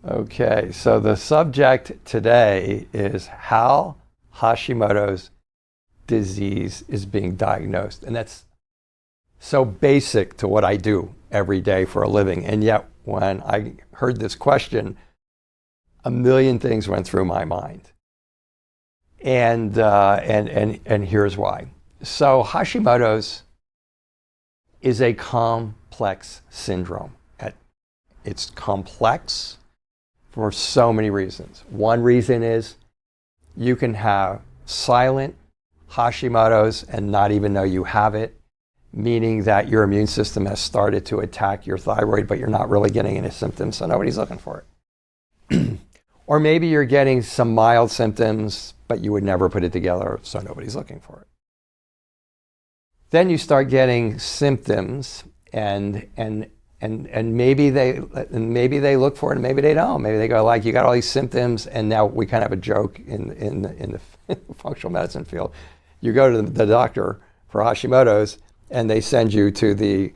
Okay, so the subject today is how Hashimoto's disease is being diagnosed. And that's so basic to what I do every day for a living. And yet, when I heard this question, a million things went through my mind. And here's why. So Hashimoto's is a complex syndrome. It's complex for so many reasons. One reason is you can have silent Hashimoto's and not even know you have it, meaning that your immune system has started to attack your thyroid, but you're not really getting any symptoms, so nobody's looking for it. Or maybe you're getting some mild symptoms, but you would never put it together, so nobody's looking for it. Then you start getting symptoms, and maybe they look for it, and maybe they don't. Maybe they go like, you got all these symptoms, and now we kind of have a joke in the functional medicine field. You go to the doctor for Hashimoto's, and they send you to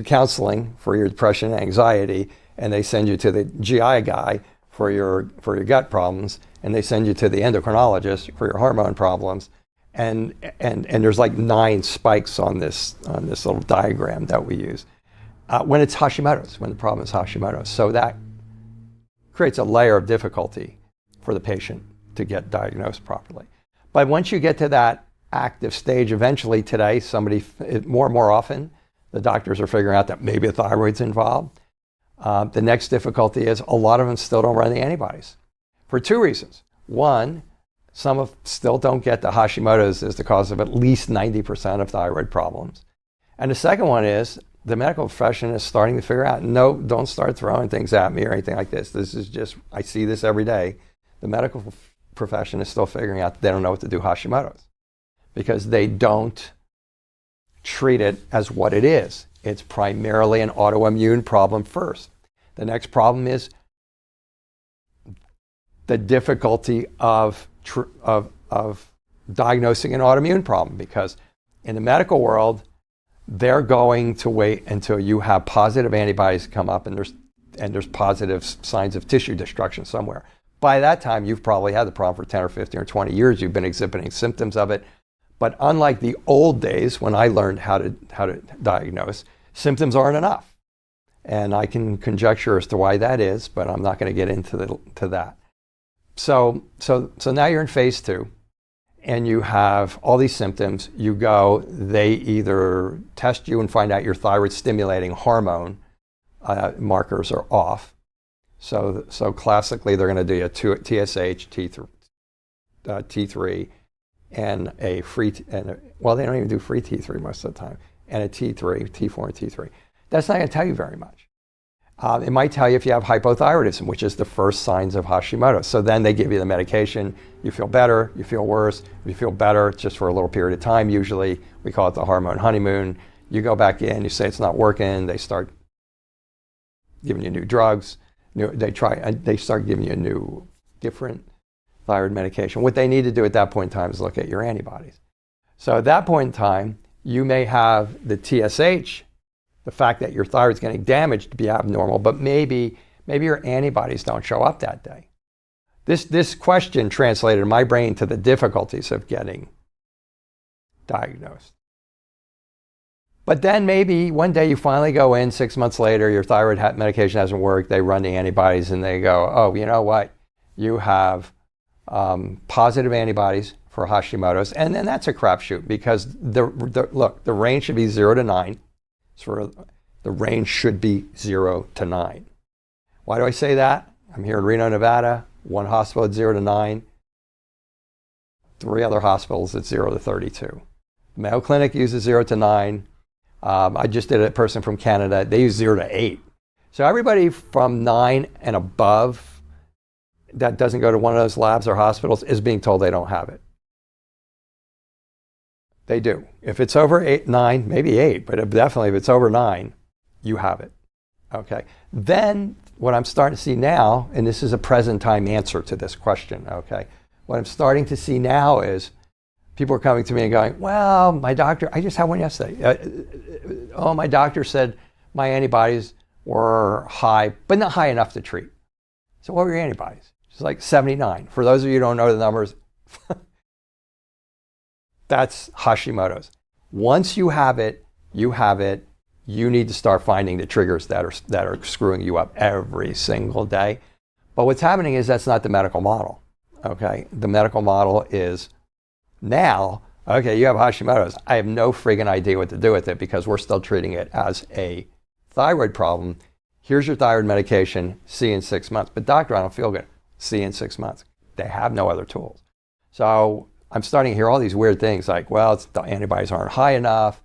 counseling for your depression and anxiety, and they send you to the GI guy for your gut problems, and they send you to the endocrinologist for your hormone problems, and there's like 9 spikes on this little diagram that we use when it's Hashimoto's, when the problem is Hashimoto's. So that creates a layer of difficulty for the patient to get diagnosed properly. But once you get to that active stage, eventually today, more and more often, the doctors are figuring out that maybe a thyroid's involved. The next difficulty is a lot of them still don't run the antibodies for 2 reasons. One, some still don't get the Hashimoto's as the cause of at least 90% of thyroid problems. And the second one is the medical profession is starting to figure out, no, don't start throwing things at me or anything like this. This is just, I see this every day. The medical profession is still figuring out that they don't know what to do Hashimoto's because they don't treat it as what it is. It's primarily an autoimmune problem first. The next problem is the difficulty of diagnosing an autoimmune problem, because in the medical world, they're going to wait until you have positive antibodies come up and there's positive signs of tissue destruction somewhere. By that time, you've probably had the problem for 10 or 15 or 20 years. You've been exhibiting symptoms of it. But unlike the old days when I learned how to diagnose, symptoms aren't enough. And I can conjecture as to why that is, but I'm not going to get into that. So now you're in phase 2, and you have all these symptoms. You go, they either test you and find out your thyroid stimulating hormone markers are off. So classically, they're going to do a TSH, T3, and a free, well, they don't even do free T3 most of the time, and a T3, T4 and T3. That's not going to tell you very much. It might tell you if you have hypothyroidism, which is the first signs of Hashimoto. So then they give you the medication. You feel better, you feel worse. If you feel better, it's just for a little period of time. Usually, we call it the hormone honeymoon. You go back in, you say it's not working. They start giving you new drugs. They start giving you different thyroid medication. What they need to do at that point in time is look at your antibodies. So at that point in time, you may have the TSH, the fact that your thyroid's getting damaged, to be abnormal, but maybe your antibodies don't show up that day. This question translated in my brain to the difficulties of getting diagnosed. But then maybe one day you finally go in, 6 months later, your thyroid medication hasn't worked, they run the antibodies and they go, oh, you know what? You have positive antibodies for Hashimoto's, and then that's a crapshoot because the range should be 0 to 9. So the range should be 0 to 9. Why do I say that? I'm here in Reno, Nevada. One hospital at 0 to 9. 3 other hospitals at 0 to 32. Mayo Clinic uses 0 to 9. I just did a person from Canada. They use 0 to 8. So everybody from 9 and above that doesn't go to one of those labs or hospitals is being told they don't have it. They do. If it's over 8, 9, maybe 8, but definitely if it's over 9, you have it. Okay. Then what I'm starting to see now, and this is a present time answer to this question, okay? What I'm starting to see now is people are coming to me and going, well, my doctor, I just had one yesterday. My doctor said my antibodies were high, but not high enough to treat. So what were your antibodies? It's like 79. For those of you who don't know the numbers, that's Hashimoto's. Once you have it, you have it. You need to start finding the triggers that are screwing you up every single day. But what's happening is that's not the medical model. Okay, the medical model is now, okay, you have Hashimoto's. I have no friggin' idea what to do with it because we're still treating it as a thyroid problem. Here's your thyroid medication, see you in 6 months. But doctor, I don't feel good. See you in 6 months. They have no other tools. So I'm starting to hear all these weird things like, well, the antibodies aren't high enough,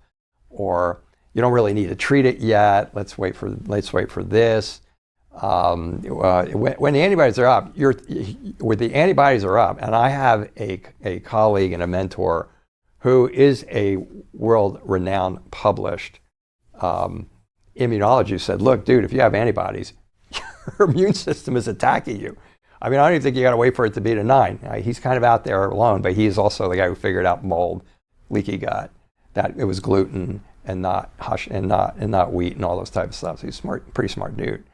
or you don't really need to treat it yet. Let's wait for this. When the antibodies are up, and I have a colleague and a mentor who is a world-renowned published immunologist, said, look, dude, if you have antibodies, your immune system is attacking you. I mean, I don't even think you got to wait for it to be to 9. He's kind of out there alone, but he's also the guy who figured out mold, leaky gut, that it was gluten and not wheat and all those types of stuff. So he's smart, pretty smart dude.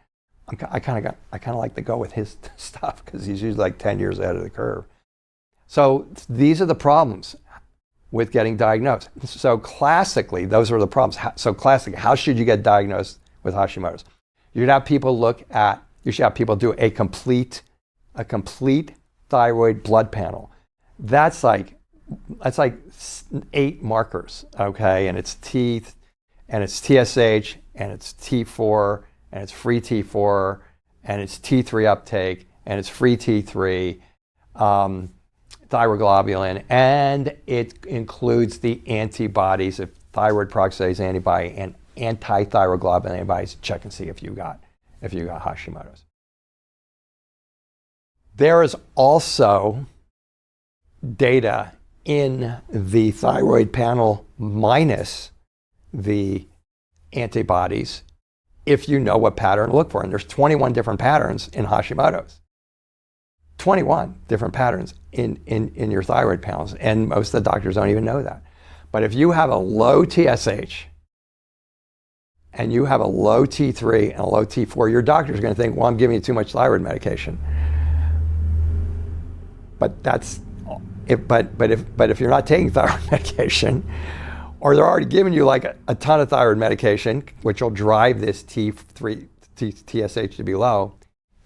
I kind of like to go with his stuff because he's usually like 10 years ahead of the curve. So these are the problems with getting diagnosed. So classically, those are the problems. So classically, how should you get diagnosed with Hashimoto's? You should have people do a complete thyroid blood panel. That's like 8 markers, okay? And it's T, and it's TSH, and it's T4, and it's free T4, and it's T3 uptake, and it's free T3, thyroglobulin, and it includes the antibodies of thyroid peroxidase antibody and anti-thyroglobulin antibodies. Check and see if you got Hashimoto's. There is also data in the thyroid panel minus the antibodies if you know what pattern to look for. And there's 21 different patterns in Hashimoto's. 21 different patterns in your thyroid panels, and most of the doctors don't even know that. But if you have a low TSH and you have a low T3 and a low T4, your doctor's going to think, well, I'm giving you too much thyroid medication. But if you're not taking thyroid medication, or they're already giving you like a ton of thyroid medication, which will drive this T3 TSH to be low,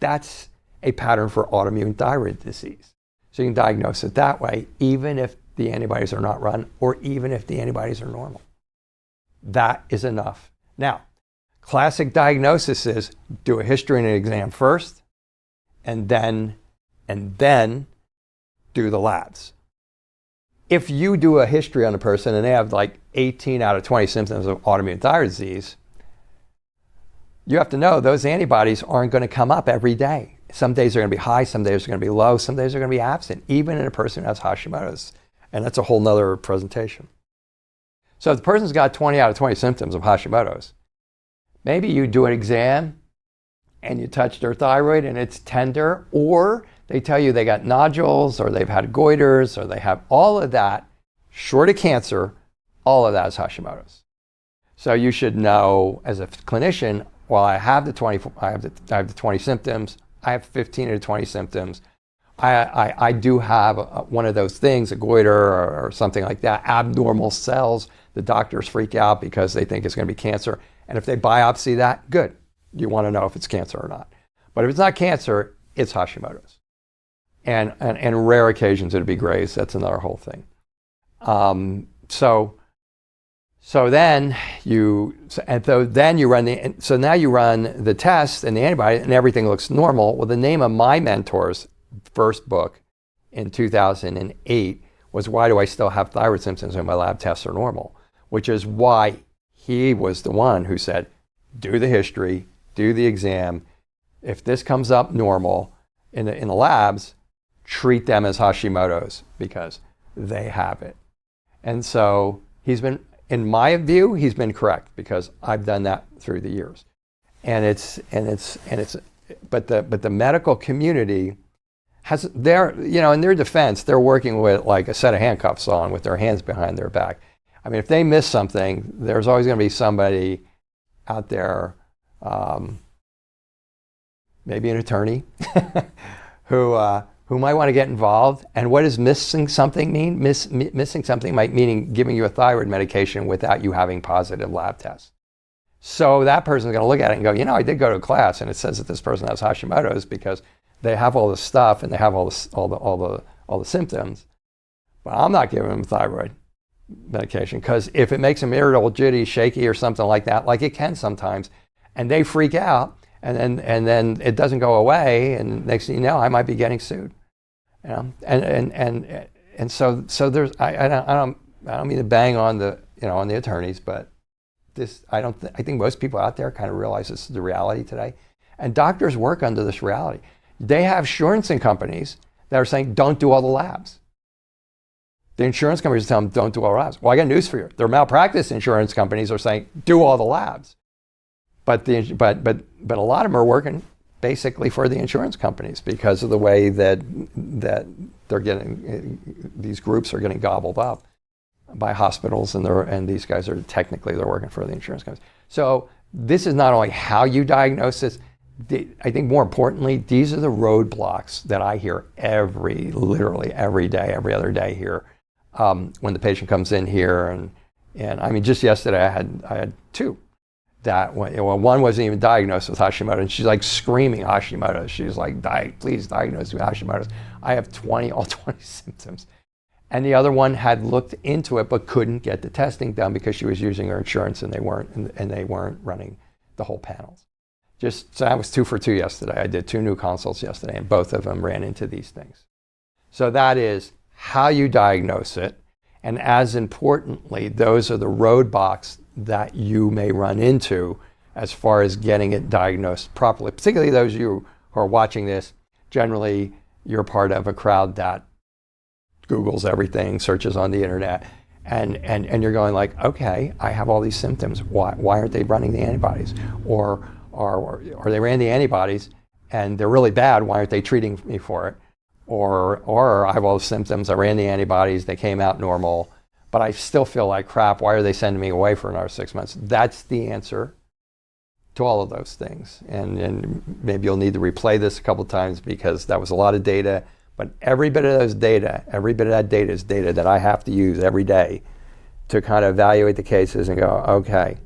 that's a pattern for autoimmune thyroid disease. So you can diagnose it that way, even if the antibodies are not run, or even if the antibodies are normal. That is enough. Now, classic diagnosis is do a history and an exam first, and then do the labs. If you do a history on a person and they have like 18 out of 20 symptoms of autoimmune thyroid disease, you have to know those antibodies aren't going to come up every day. Some days they're going to be high, some days they're going to be low, some days they're going to be absent, even in a person who has Hashimoto's. And that's a whole nother presentation. So if the person's got 20 out of 20 symptoms of Hashimoto's, maybe you do an exam and you touch their thyroid and it's tender, or they tell you they got nodules, or they've had goiters, or they have all of that, short of cancer, all of that is Hashimoto's. So you should know as a clinician, well, I have the 20 symptoms, I have 15 to 20 symptoms. I do have one of those things, a goiter or something like that, abnormal cells. The doctors freak out because they think it's going to be cancer. And if they biopsy that, good. You want to know if it's cancer or not. But if it's not cancer, it's Hashimoto's. And rare occasions it'd be Graves. That's another whole thing. So now you run the test and the antibody, and everything looks normal. Well, the name of my mentor's first book in 2008 was Why Do I Still Have Thyroid Symptoms When My Lab Tests Are Normal? Which is why he was the one who said, do the history, do the exam. If this comes up normal in the labs, treat them as Hashimoto's because they have it. And so in my view, he's been correct because I've done that through the years. But the medical community has in their defense, they're working with like a set of handcuffs on with their hands behind their back. I mean, if they miss something, there's always going to be somebody out there maybe an attorney, who might want to get involved. And what does missing something mean? Missing something might mean giving you a thyroid medication without you having positive lab tests. So that person's going to look at it and go, you know, I did go to a class and it says that this person has Hashimoto's because they have all this stuff and they have all the symptoms, but I'm not giving them thyroid medication because if it makes them irritable, jitty, shaky, or something like that, like it can sometimes, and they freak out, and then it doesn't go away, and next thing you know, I might be getting sued. You know, and so there's I don't mean to bang on the on the attorneys, but this I think most people out there kind of realize this is the reality today, and doctors work under this reality. They have insurance companies that are saying don't do all the labs. The insurance companies tell them don't do all the labs. Well, I got news for you. Their malpractice insurance companies are saying do all the labs, but a lot of them are working basically for the insurance companies because of the way that they're getting, these groups are getting gobbled up by hospitals, and these guys are technically they're working for the insurance companies. So this is not only how you diagnose this. I think more importantly, these are the roadblocks that I hear literally every day, every other day here, when the patient comes in here, and I mean, just yesterday I had two. That one wasn't even diagnosed with Hashimoto, and she's like screaming Hashimoto. She's like, please diagnose me with Hashimoto's. I have all 20 symptoms. And the other one had looked into it but couldn't get the testing done because she was using her insurance and they weren't running the whole panels. So I was 2 for 2 yesterday. I did 2 new consults yesterday, and both of them ran into these things. So that is how you diagnose it, and as importantly, those are the roadblocks that you may run into as far as getting it diagnosed properly. Particularly those of you who are watching this, generally you're part of a crowd that Googles everything, searches on the internet, and you're going like, okay, I have all these symptoms. Why aren't they running the antibodies? Or they ran the antibodies and they're really bad. Why aren't they treating me for it? Or I have all the symptoms. I ran the antibodies. They came out normal, but I still feel like crap. Why are they sending me away for another 6 months? That's the answer to all of those things. And maybe you'll need to replay this a couple of times because that was a lot of data. But every bit of that data is data that I have to use every day to kind of evaluate the cases and go, okay,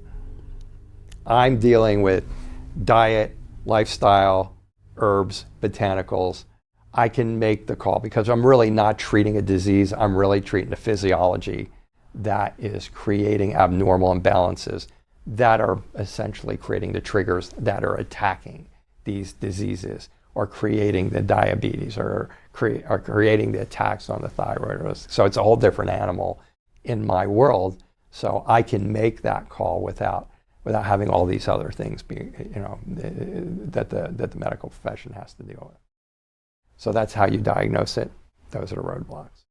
I'm dealing with diet, lifestyle, herbs, botanicals. I can make the call because I'm really not treating a disease. I'm really treating the physiology that is creating abnormal imbalances that are essentially creating the triggers that are attacking these diseases or creating the diabetes or creating the attacks on the thyroid. So it's a whole different animal in my world. So I can make that call without having all these other things that the medical profession has to deal with. So that's how you diagnose it. Those are the roadblocks.